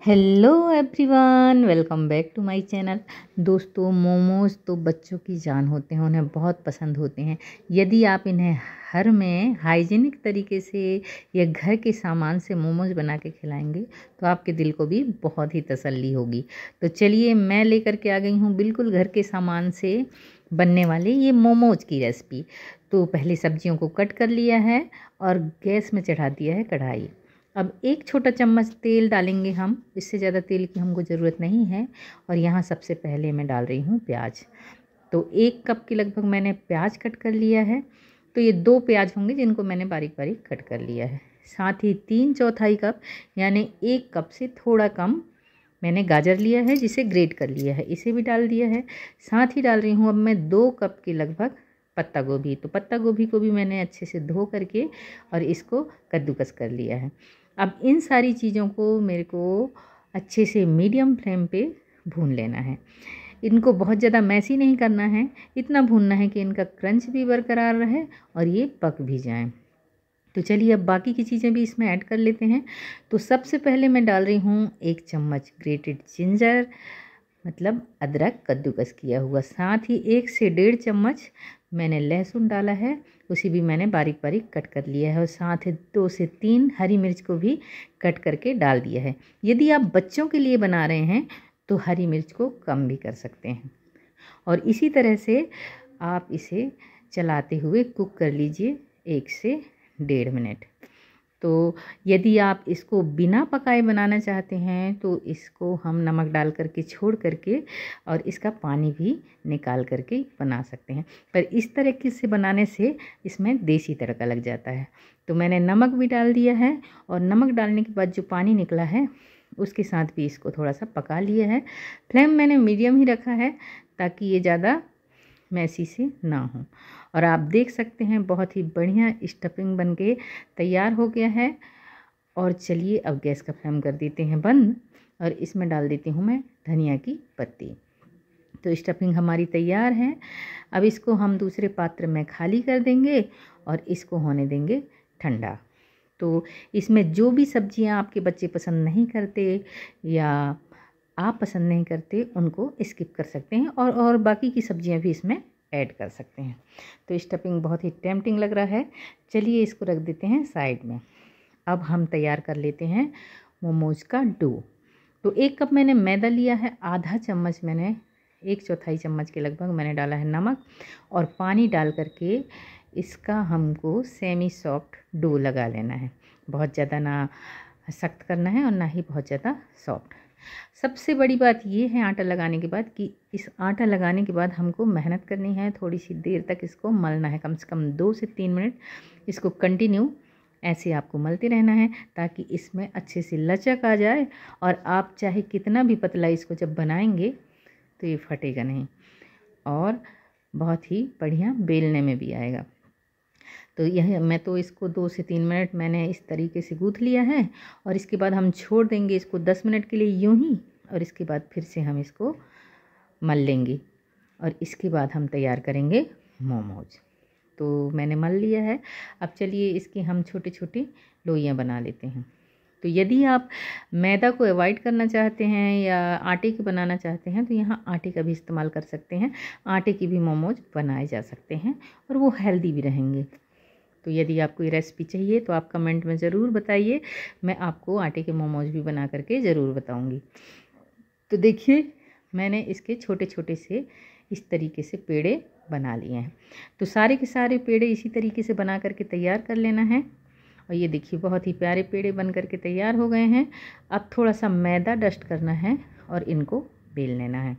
Hello everyone, welcome back to my channel. दोस्तों, momos तो बच्चों की जान होते हैं, उन्हें बहुत पसंद होते हैं। यदि आप इन्हें घर में हाइजीनिक तरीके से या घर के सामान से मोमोज़ बना के खिलाएंगे तो आपके दिल को भी बहुत ही तसल्ली होगी। तो चलिए, मैं लेकर के आ गई हूँ बिल्कुल घर के सामान से बनने वाले ये मोमोज़ की रेसिपी। तो पहले सब्जियों को कट कर लिया है और गैस में चढ़ा दिया है कढ़ाई। अब 1 छोटा चम्मच तेल डालेंगे हम, इससे ज़्यादा तेल की हमको ज़रूरत नहीं है। और यहाँ सबसे पहले मैं डाल रही हूँ प्याज। तो 1 कप के लगभग मैंने प्याज कट कर लिया है। तो ये 2 प्याज होंगे जिनको मैंने बारीक बारीक कट कर लिया है। साथ ही 3/4 कप यानी 1 कप से थोड़ा कम मैंने गाजर लिया है, जिसे ग्रेट कर लिया है, इसे भी डाल दिया है। साथ ही डाल रही हूँ अब मैं 2 कप के लगभग पत्ता गोभी। तो पत्ता गोभी को भी मैंने अच्छे से धो करके और इसको कद्दूकस कर लिया है। अब इन सारी चीज़ों को मेरे को अच्छे से मीडियम फ्लेम पे भून लेना है। इनको बहुत ज़्यादा मैसी नहीं करना है, इतना भूनना है कि इनका क्रंच भी बरकरार रहे और ये पक भी जाएं। तो चलिए, अब बाकी की चीज़ें भी इसमें ऐड कर लेते हैं। तो सबसे पहले मैं डाल रही हूँ 1 चम्मच ग्रेटेड जिंजर, मतलब अदरक कद्दूकस किया हुआ। साथ ही 1 से 1.5 चम्मच मैंने लहसुन डाला है, उसी भी मैंने बारीक बारीक कट कर लिया है। और साथ ही 2 से 3 हरी मिर्च को भी कट करके डाल दिया है। यदि आप बच्चों के लिए बना रहे हैं तो हरी मिर्च को कम भी कर सकते हैं। और इसी तरह से आप इसे चलाते हुए कुक कर लीजिए 1 से 1.5 मिनट। तो यदि आप इसको बिना पकाए बनाना चाहते हैं तो इसको हम नमक डाल करके छोड़ करके और इसका पानी भी निकाल करके बना सकते हैं। पर इस तरीके से बनाने से इसमें देसी तड़का लग जाता है। तो मैंने नमक भी डाल दिया है और नमक डालने के बाद जो पानी निकला है उसके साथ भी इसको थोड़ा सा पका लिया है। फ्लेम मैंने मीडियम ही रखा है ताकि ये ज़्यादा मैसी से ना हो। और आप देख सकते हैं बहुत ही बढ़िया स्टफिंग बनके तैयार हो गया है। और चलिए, अब गैस का फ्लेम कर देते हैं बंद और इसमें डाल देती हूँ मैं धनिया की पत्ती। तो स्टफिंग हमारी तैयार है। अब इसको हम दूसरे पात्र में खाली कर देंगे और इसको होने देंगे ठंडा। तो इसमें जो भी सब्जियां आपके बच्चे पसंद नहीं करते या आप पसंद नहीं करते उनको स्किप कर सकते हैं और बाकी की सब्जियां भी इसमें ऐड कर सकते हैं। तो स्टफिंग बहुत ही टेम्पटिंग लग रहा है। चलिए, इसको रख देते हैं साइड में। अब हम तैयार कर लेते हैं मोमोज का डो। तो 1 कप मैंने मैदा लिया है, आधा चम्मच मैंने 1/4 चम्मच के लगभग मैंने डाला है नमक और पानी डाल करके इसका हमको सेमी सॉफ्ट डो लगा लेना है। बहुत ज़्यादा ना सख्त करना है और ना ही बहुत ज़्यादा सॉफ्ट। सबसे बड़ी बात ये है आटा लगाने के बाद कि इस आटा लगाने के बाद हमको मेहनत करनी है, थोड़ी सी देर तक इसको मलना है, कम से कम 2 से 3 मिनट इसको कंटिन्यू ऐसे आपको मलते रहना है ताकि इसमें अच्छे से लचक आ जाए। और आप चाहे कितना भी पतला इसको जब बनाएंगे तो ये फटेगा नहीं और बहुत ही बढ़िया बेलने में भी आएगा। तो यह मैं तो इसको 2 से 3 मिनट मैंने इस तरीके से गूँथ लिया है और इसके बाद हम छोड़ देंगे इसको 10 मिनट के लिए यूं ही। और इसके बाद फिर से हम इसको मल लेंगे और इसके बाद हम तैयार करेंगे मोमोज। तो मैंने मल लिया है। अब चलिए, इसकी हम छोटे छोटे लोइयाँ बना लेते हैं। तो यदि आप मैदा को अवॉइड करना चाहते हैं या आटे की बनाना चाहते हैं तो यहाँ आटे का भी इस्तेमाल कर सकते हैं। आटे की भी मोमोज बनाए जा सकते हैं और वो हेल्दी भी रहेंगे। तो यदि आपको ये रेसिपी चाहिए तो आप कमेंट में ज़रूर बताइए, मैं आपको आटे के मोमोज भी बना करके ज़रूर बताऊंगी। तो देखिए, मैंने इसके छोटे छोटे से इस तरीके से पेड़े बना लिए हैं। तो सारे के सारे पेड़े इसी तरीके से बना करके तैयार कर लेना है। और ये देखिए, बहुत ही प्यारे पेड़े बन करके तैयार हो गए हैं। अब थोड़ा सा मैदा डस्ट करना है और इनको बेल लेना है।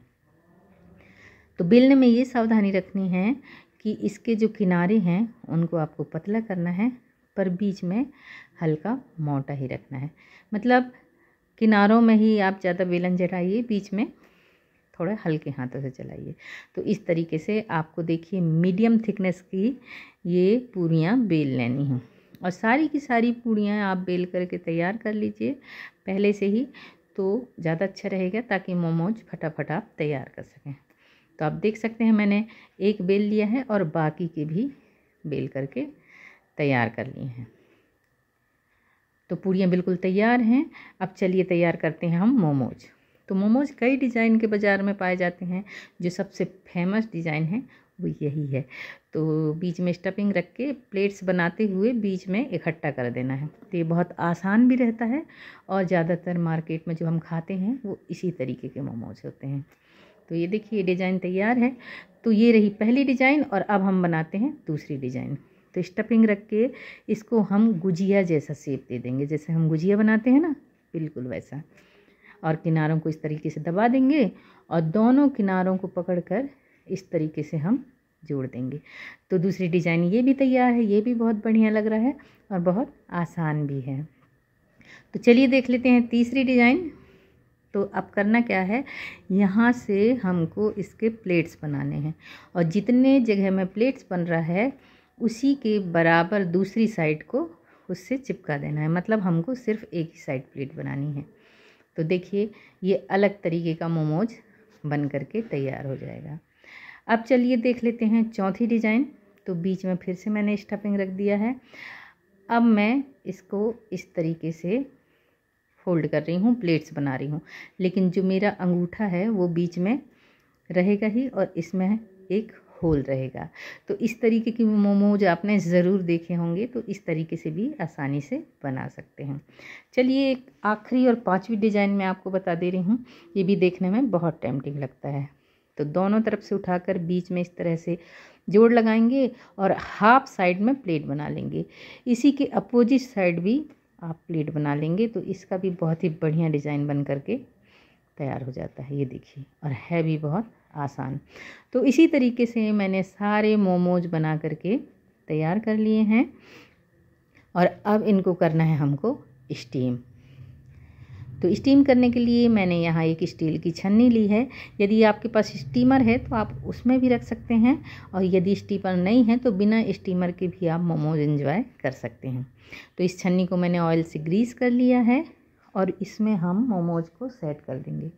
तो बेलने में ये सावधानी रखनी है कि इसके जो किनारे हैं उनको आपको पतला करना है, पर बीच में हल्का मोटा ही रखना है। मतलब किनारों में ही आप ज़्यादा बेलन चढ़ाइए, बीच में थोड़ा हल्के हाथों से चलाइए। तो इस तरीके से आपको देखिए मीडियम थिकनेस की ये पूरियाँ बेल लेनी हैं। और सारी की सारी पूरियाँ आप बेल करके तैयार कर लीजिए पहले से ही, तो ज़्यादा अच्छा रहेगा ताकि मोमोज फटाफट आप तैयार कर सकें। तो आप देख सकते हैं मैंने एक बेल लिया है और बाकी के भी बेल करके तैयार कर लिए हैं। तो पूड़ियाँ बिल्कुल तैयार हैं। अब चलिए तैयार करते हैं हम मोमोज। तो मोमोज कई डिज़ाइन के बाज़ार में पाए जाते हैं, जो सबसे फेमस डिज़ाइन है वो यही है। तो बीच में स्टफिंग रख के प्लेट्स बनाते हुए बीच में इकट्ठा कर देना है। तो ये बहुत आसान भी रहता है और ज़्यादातर मार्केट में जो हम खाते हैं वो इसी तरीके के मोमोज होते हैं। तो ये देखिए डिज़ाइन तैयार है। तो ये रही पहली डिज़ाइन और अब हम बनाते हैं दूसरी डिज़ाइन। तो स्टफिंग रख के इसको हम गुजिया जैसा शेप दे देंगे, जैसे हम गुजिया बनाते हैं ना, बिल्कुल वैसा। और किनारों को इस तरीके से दबा देंगे और दोनों किनारों को पकड़कर इस तरीके से हम जोड़ देंगे। तो दूसरी डिज़ाइन ये भी तैयार है। ये भी बहुत बढ़िया लग रहा है और बहुत आसान भी है। तो चलिए देख लेते हैं तीसरी डिज़ाइन। तो अब करना क्या है, यहाँ से हमको इसके प्लेट्स बनाने हैं और जितने जगह में प्लेट्स बन रहा है उसी के बराबर दूसरी साइड को उससे चिपका देना है। मतलब हमको सिर्फ एक ही साइड प्लेट बनानी है। तो देखिए ये अलग तरीके का मोमोज बन करके तैयार हो जाएगा। अब चलिए देख लेते हैं चौथी डिज़ाइन। तो बीच में फिर से मैंने स्टफिंग रख दिया है। अब मैं इसको इस तरीके से फोल्ड कर रही हूँ, प्लेट्स बना रही हूँ, लेकिन जो मेरा अंगूठा है वो बीच में रहेगा ही और इसमें एक होल रहेगा। तो इस तरीके की मोमोज आपने ज़रूर देखे होंगे। तो इस तरीके से भी आसानी से बना सकते हैं। चलिए एक आखिरी और पांचवी डिज़ाइन मैं आपको बता दे रही हूँ। ये भी देखने में बहुत टेम्पटिंग लगता है। तो दोनों तरफ से उठाकर बीच में इस तरह से जोड़ लगाएंगे और हाफ साइड में प्लेट बना लेंगे। इसी के अपोजिट साइड भी आप प्लेट बना लेंगे तो इसका भी बहुत ही बढ़िया डिज़ाइन बन करके तैयार हो जाता है। ये देखिए, और है भी बहुत आसान। तो इसी तरीके से मैंने सारे मोमोज बना करके तैयार कर लिए हैं और अब इनको करना है हमको स्टीम। तो स्टीम करने के लिए मैंने यहाँ एक स्टील की छन्नी ली है। यदि आपके पास स्टीमर है तो आप उसमें भी रख सकते हैं और यदि स्टीमर नहीं है तो बिना स्टीमर के भी आप मोमोज एंजॉय कर सकते हैं। तो इस छन्नी को मैंने ऑयल से ग्रीस कर लिया है और इसमें हम मोमोज को सेट कर देंगे।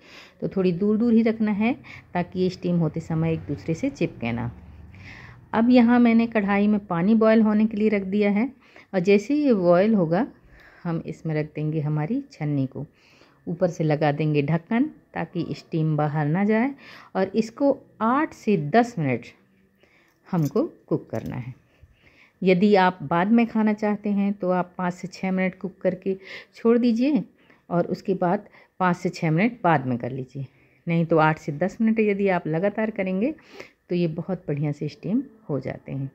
तो थोड़ी दूर दूर ही रखना है ताकि ये स्टीम होते समय एक दूसरे से चिपके ना। अब यहाँ मैंने कढ़ाई में पानी बॉयल होने के लिए रख दिया है और जैसे ही ये बॉयल होगा हम इसमें रख देंगे हमारी छन्नी को, ऊपर से लगा देंगे ढक्कन ताकि स्टीम बाहर ना जाए और इसको 8 से 10 मिनट हमको कुक करना है। यदि आप बाद में खाना चाहते हैं तो आप 5 से 6 मिनट कुक करके छोड़ दीजिए और उसके बाद 5 से 6 मिनट बाद में कर लीजिए। नहीं तो 8 से 10 मिनट यदि आप लगातार करेंगे तो ये बहुत बढ़िया से स्टीम हो जाते हैं।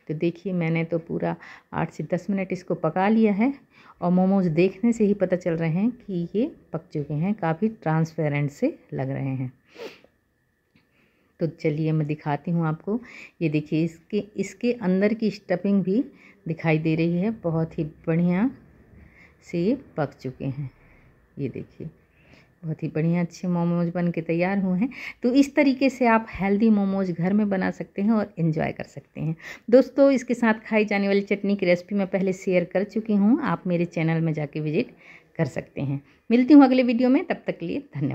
तो देखिए मैंने तो पूरा 8 से 10 मिनट इसको पका लिया है और मोमोज देखने से ही पता चल रहे हैं कि ये पक चुके हैं, काफ़ी ट्रांसपेरेंट से लग रहे हैं। तो चलिए मैं दिखाती हूँ आपको। ये देखिए इसके अंदर की स्टफिंग भी दिखाई दे रही है, बहुत ही बढ़िया से ये पक चुके हैं। ये देखिए बहुत ही बढ़िया अच्छे मोमोज बन के तैयार हुए हैं। तो इस तरीके से आप हेल्दी मोमोज घर में बना सकते हैं और एंजॉय कर सकते हैं। दोस्तों इसके साथ खाई जाने वाली चटनी की रेसिपी मैं पहले शेयर कर चुकी हूँ, आप मेरे चैनल में जाके विजिट कर सकते हैं। मिलती हूँ अगले वीडियो में, तब तक के लिए धन्यवाद।